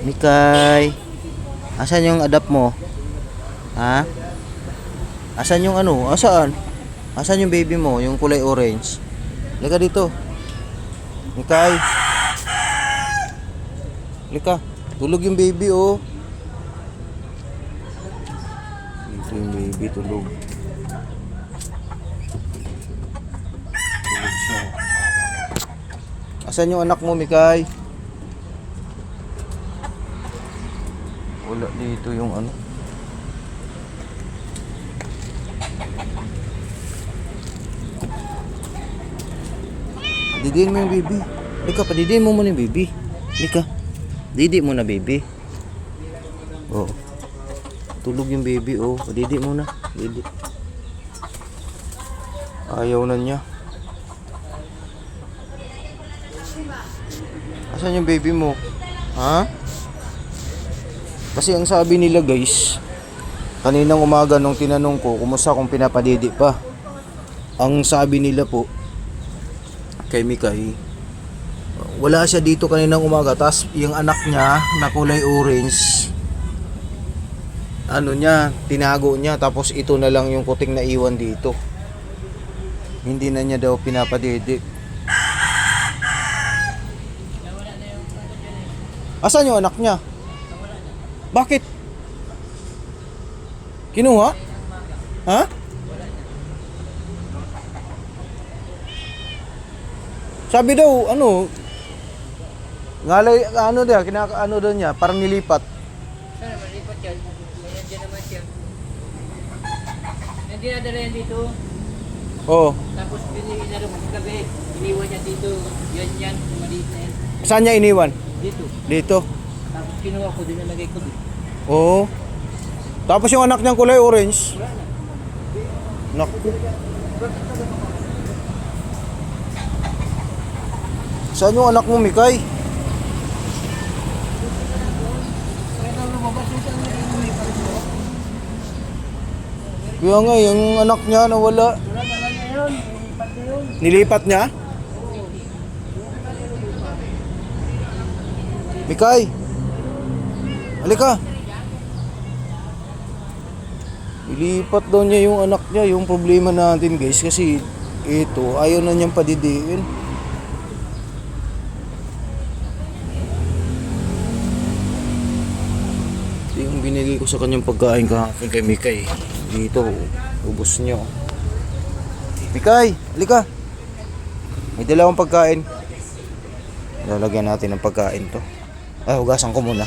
Mikay, asan yung adapt mo? Ha? Asan yung ano? Asaan? Asan yung baby mo? Yung kulay orange? Lika dito. Mikay. Lika. Tulog yung baby, oh. Dito yung baby, tulog. Tulog siya. Asan yung anak mo, Mikay? Wala dito yung ano. Didiin mo yung baby. Lika, padidiin mo muna yung baby. Lika. Didi mo na, baby. Oh. Tulog yung baby, oh. Didi mo na. Didi. Ayaw na niya. Asan yung baby mo? Ha? Kasi ang sabi nila, guys, kaninang umaga nung tinanong ko kumusta kung pinapadidi pa, ang sabi nila po kay Mikay, wala siya dito kaninang umaga. Tapos yung anak niya na kulay orange, ano niya, tinago niya. Tapos ito na lang yung kuting na iwan dito. Hindi na niya daw pinapadidi. Asan yung anak niya? Bakit? Kinuha? Ha? Sabi daw, ano, ngalay, ano daw, ano daw niya, parang nilipat. Sana malipat yan. Nandiyan naman siya. Hindi nadala yan dito. Oo. Tapos pinag gabi. Iniwan niya dito. Yan. Maliit na yan. Saan niya iniwan? Dito. Dito. Tapos kinuha ko din nalagay ko dito. Oo. Tapos yung anak niyang kulay orange. Naku. Saan yung anak mo, Mikay? Kaya nga, yung anak niya nawala. Nilipat niya? Mikay! Halika! Ilipat daw niya yung anak niya. Yung problema natin, guys, kasi ito, ayaw na niyang padidiin. Yung binigay ko sa kanyang pagkain kahapon kay Mikay, dito, ubos niya. Mikay, halika. May dalawang pagkain. Lalagyan natin ng pagkain to. Ay, hugasan ko muna.